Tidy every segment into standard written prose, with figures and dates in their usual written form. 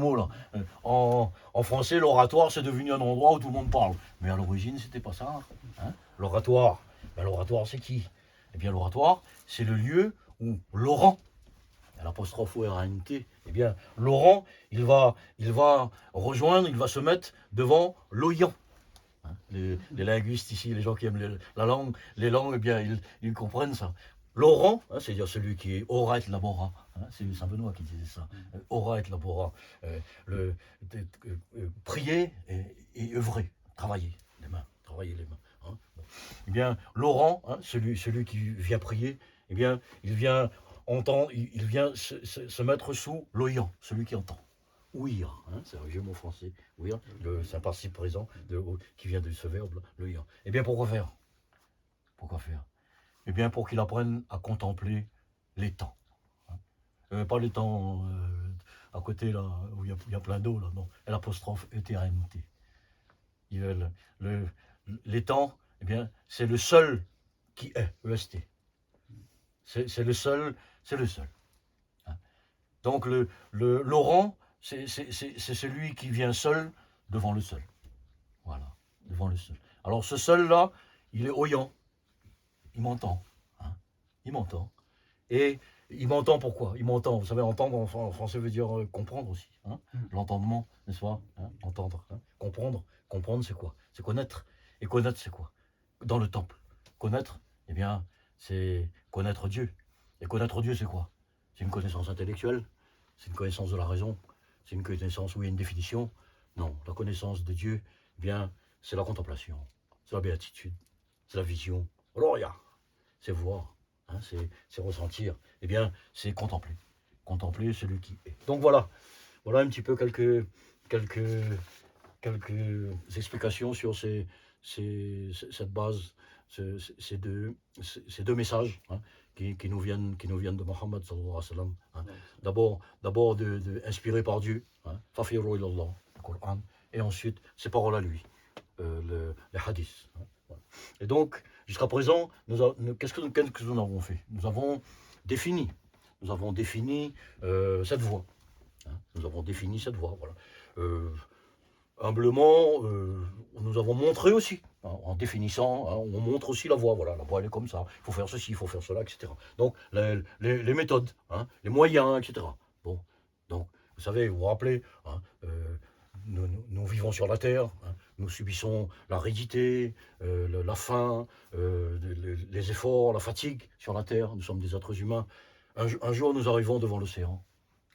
mot là. En français, l'oratoire, c'est devenu un endroit où tout le monde parle. Mais à l'origine, c'était pas ça. Hein. L'oratoire, ben, l'oratoire, c'est qui? Eh bien, l'oratoire, c'est le lieu où Laurent, l'apostrophe O-R-A-N-T, eh bien, Laurent, il va rejoindre, il va se mettre devant l'Oyan. Hein. Les linguistes ici, les gens qui aiment la langue, les langues, eh bien, ils comprennent ça. Laurent, hein, c'est-à-dire celui qui est ora et labora, hein, c'est Saint Benoît qui disait ça, ora et labora, le, prier et œuvrer, travailler les mains, hein. Bon. Eh bien, Laurent, hein, celui qui vient prier, eh bien, il vient se mettre sous l'oyan, celui qui entend. Ouïr, hein, c'est un vieux mot français. Ouïr, c'est un participe présent qui vient de ce verbe, le ir. Eh bien, pourquoi faire? Pourquoi faire? Eh bien, pour qu'il apprenne à contempler les temps. Hein. Pas les temps à côté, là, où il y a plein d'eau, là, non. L'apostrophe éternité. Les temps, eh bien, c'est le seul qui est, EST. C'est le seul, c'est le seul. Hein. Donc, Laurent, c'est celui qui vient seul devant le seul. Voilà, devant le seul. Alors, ce seul-là, il est oyant. Il m'entend. Hein. Il m'entend. Et il m'entend pourquoi? Il m'entend. Vous savez, entendre en français veut dire comprendre aussi. Hein. L'entendement, n'est-ce pas? Hein. Entendre. Hein. Comprendre. Comprendre, c'est quoi? C'est connaître. Et connaître, c'est quoi? Dans le temple. Connaître, eh bien, c'est connaître Dieu. Et connaître Dieu, c'est quoi? C'est une connaissance intellectuelle. C'est une connaissance de la raison. C'est une connaissance où il y a une définition. Non, la connaissance de Dieu, eh bien, c'est la contemplation. C'est la béatitude. C'est la vision. Gloria. C'est voir. Hein, c'est ressentir, eh bien, c'est contempler. Contempler celui qui est. Donc voilà un petit peu quelques explications sur cette base, ces deux messages hein, qui nous viennent de Mohammed sallallahu alayhi wa sallam. Hein. D'abord inspiré par Dieu, hein, Fafiru ilallah, le Coran, et ensuite ses paroles à lui, les hadiths. Hein. Voilà. Et donc, jusqu'à présent, qu'est-ce que nous avons fait? Nous avons défini cette voie. Hein. Nous avons défini cette voie. Voilà. Humblement, nous avons montré aussi, hein, en définissant, hein, on montre aussi la voie. Voilà, la voie elle est comme ça. Il faut faire ceci, il faut faire cela, etc. Donc, les méthodes, hein, les moyens, etc. Bon, donc, vous savez, vous vous rappelez, hein, nous vivons sur la terre, hein, nous subissons l'aridité, la faim, les efforts, la fatigue sur la terre. Nous sommes des êtres humains. Un jour, nous arrivons devant l'océan.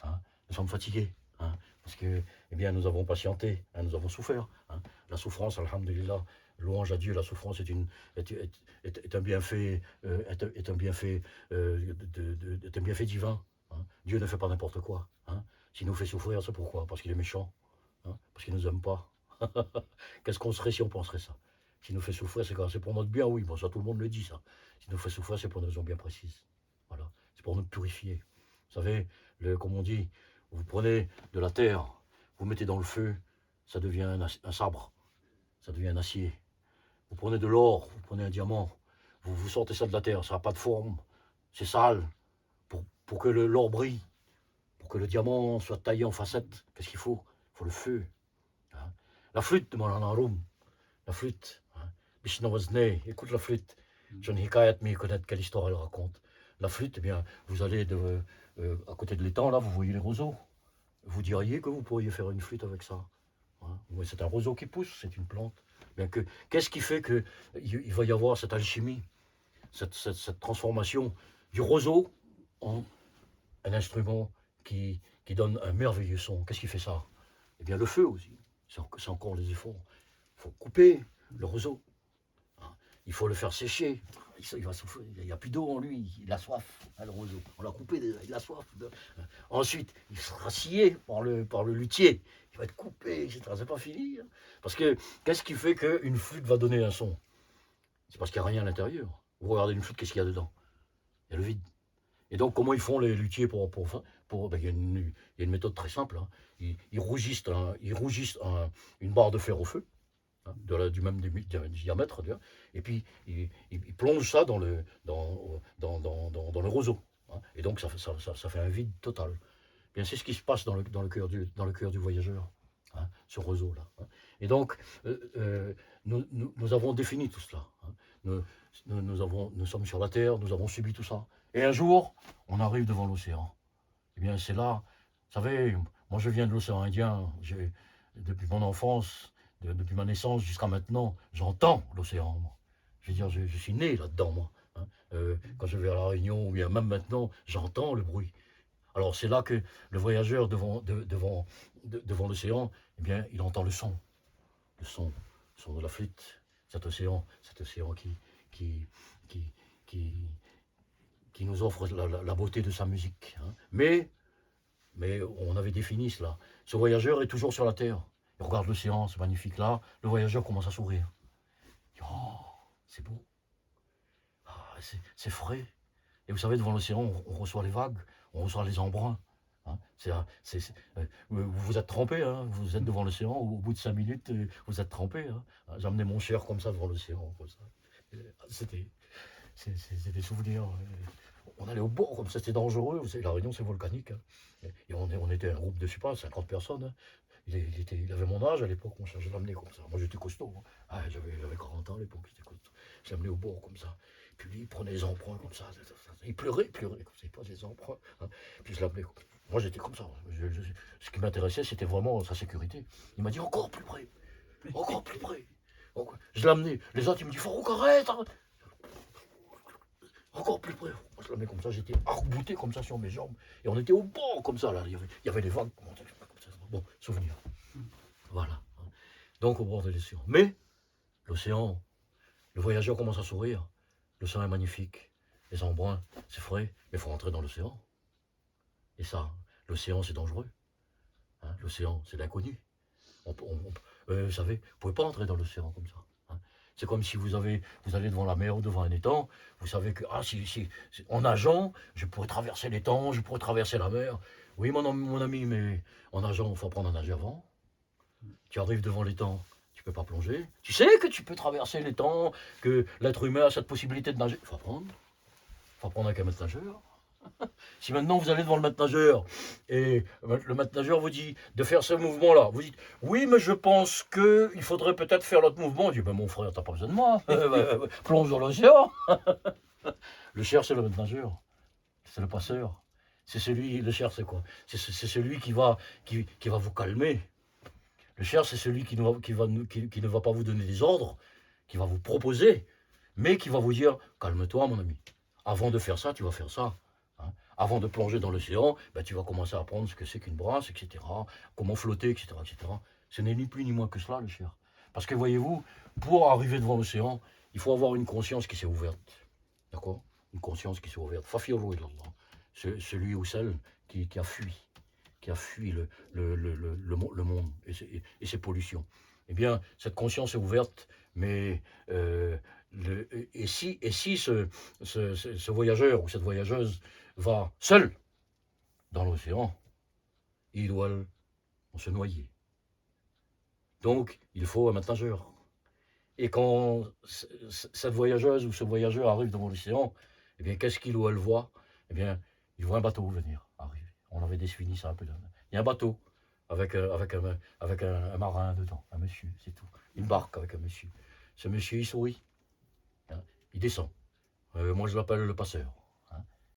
Hein, nous sommes fatigués. Hein, parce que, eh bien, nous avons patienté, hein, nous avons souffert. Hein. La souffrance, alhamdulillah, louange à Dieu, la souffrance est un bienfait, est un bienfait divin. Hein. Dieu ne fait pas n'importe quoi. Hein. S'il nous fait souffrir, c'est pourquoi? Parce qu'il est méchant. Hein, parce qu'il ne nous aime pas. Qu'est-ce qu'on serait si on penserait ça? S'il nous fait souffrir, c'est pour notre bien, oui. Bon, ça, tout le monde le dit, ça. S'il nous fait souffrir, c'est pour une raison bien précise. Voilà. C'est pour nous purifier. Vous savez, comme on dit, vous prenez de la terre, vous mettez dans le feu, ça devient un sabre, ça devient un acier. Vous prenez de l'or, vous prenez un diamant, vous sortez ça de la terre, ça n'a pas de forme, c'est sale. Pour que l'or brille, pour que le diamant soit taillé en facettes, qu'est-ce qu'il faut? Il faut le feu. Hein. La flûte de Maulana Roum, la flûte. Hein. Écoute la flûte. John Hikayat, mais connaître quelle histoire elle raconte. La flûte, eh bien, vous allez à côté de l'étang, là, vous voyez les roseaux. Vous diriez que vous pourriez faire une flûte avec ça. Hein. C'est un roseau qui pousse, c'est une plante. Bien que, qu'est-ce qui fait qu'il va y avoir cette alchimie, cette transformation du roseau en un instrument qui donne un merveilleux son? Qu'est-ce qui fait ça? Eh bien, le feu aussi. C'est encore les efforts. Il faut couper le roseau. Hein. Il faut le faire sécher. Il va souffrir. Il n'y a plus d'eau en lui. Il a soif, hein, le roseau. On l'a coupé déjà. Il a soif. Ensuite, il sera scié par le luthier. Il va être coupé, etc. C'est pas fini. Hein. Parce que qu'est-ce qui fait qu'une flûte va donner un son? C'est parce qu'il n'y a rien à l'intérieur. Vous regardez une flûte, qu'est-ce qu'il y a dedans? Il y a le vide. Et donc, comment ils font les luthiers ben, il y a une méthode très simple. Hein. Ils rougissent, une barre de fer au feu, hein, du même diamètre, et puis ils plongent ça dans le roseau. Hein. Et donc, ça fait un vide total. Bien, c'est ce qui se passe dans le cœur du voyageur, hein, ce roseau-là. Hein. Et donc, nous avons défini tout cela. Hein. Nous sommes sur la terre, nous avons subi tout ça. Et un jour, on arrive devant l'océan. Eh bien, c'est là, vous savez, moi je viens de l'océan Indien, depuis mon enfance, depuis ma naissance jusqu'à maintenant, j'entends l'océan, moi. Je veux dire, je suis né là-dedans, moi. Hein. Quand je vais à La Réunion, ou bien même maintenant, j'entends le bruit. Alors c'est là que le voyageur devant l'océan, eh bien, il entend le son, le son de la flûte, cet océan qui, qui, qui, qui nous offre la beauté de sa musique. Hein. Mais on avait défini cela. Ce voyageur est toujours sur la terre. Il regarde l'océan, c'est magnifique là. Le voyageur commence à sourire. Il dit, oh, c'est beau. Ah, c'est frais. Et vous savez, devant l'océan, on reçoit les vagues, on reçoit les embruns. Hein. Vous vous êtes trempé, hein. Vous êtes devant l'océan, au bout de 5 minutes, vous êtes trempé. Hein. J'ai amené mon cher comme ça devant l'océan. C'était des souvenirs. On allait au bord comme ça, c'était dangereux. Vous savez, La Réunion, c'est volcanique. Hein. Et on était un groupe de, je sais pas, 50 personnes. Hein. Il avait mon âge à l'époque, je l'amenais comme ça. Moi, j'étais costaud. Hein. Ah, j'avais 40 ans à l'époque, j'étais costaud. Je l'amenais au bord comme ça. Puis lui, il prenait les emprunts comme ça. Il pleurait comme ça, il prenait les emprunts. Hein. Puis je l'amenais. Moi, j'étais comme ça. Ce qui m'intéressait, c'était vraiment sa sécurité. Il m'a dit encore plus près. Encore plus près. Je l'amenais. Les autres, ils me disent, Farouk, arrête, arrête. Encore plus près. Moi, je la mets comme ça, j'étais arc-bouté comme ça sur mes jambes. Et on était au bord comme ça, là. Il y avait des vagues. Bon, souvenir. Voilà. Donc, au bord de l'océan. Mais, l'océan, le voyageur commence à sourire. L'océan est magnifique. Les embruns, c'est frais. Mais il faut rentrer dans l'océan. Et ça, l'océan, c'est dangereux. Hein, l'océan, c'est l'inconnu. Vous savez, vous ne pouvez pas entrer dans l'océan comme ça. Hein. C'est comme si vous allez devant la mer ou devant un étang, vous savez que en nageant, je pourrais traverser l'étang, je pourrais traverser la mer. Oui, mon ami, mais en nageant, il faut apprendre à nager avant. Tu arrives devant l'étang, tu ne peux pas plonger. Tu sais que tu peux traverser l'étang, que l'être humain a cette possibilité de nager. Il faut apprendre. Il faut apprendre avec un maître nageur. Si maintenant vous allez devant le maître nageur et le maître nageur vous dit de faire ce mouvement-là, vous dites oui, mais je pense qu'il faudrait peut-être faire l'autre mouvement. Il dit ben mon frère, t'as pas besoin de moi, plonge dans l'océan. Le cher, c'est le maître nageur, c'est le passeur. C'est celui, le cher, c'est quoi? C'est celui qui va vous calmer. Le cher, c'est celui qui ne va pas vous donner des ordres, qui va vous proposer, mais qui va vous dire calme-toi, mon ami. Avant de faire ça, tu vas faire ça. Hein. Avant de plonger dans l'océan, ben, tu vas commencer à apprendre ce que c'est qu'une brasse, etc. Comment flotter, etc., etc. Ce n'est ni plus ni moins que cela, le cher. Parce que voyez-vous, pour arriver devant l'océan, il faut avoir une conscience qui s'est ouverte. D'accord? Une conscience qui s'est ouverte. Fafiru ilallah. Celui ou celle qui a fui le monde et ses pollutions. Eh bien, cette conscience est ouverte, mais et si ce voyageur ou cette voyageuse va seul dans l'océan, ils doivent se noyer. Donc, il faut un maître nageur. Et quand cette voyageuse ou ce voyageur arrive devant l'océan, eh bien, qu'est-ce qu'il ou elle voit? Eh bien, il voit un bateau venir, arriver. On avait défini ça un peu. Il y a un bateau avec un marin dedans, un monsieur, c'est tout. Une barque avec un monsieur. Ce monsieur, il sourit. Hein, il descend. Moi, je l'appelle le passeur.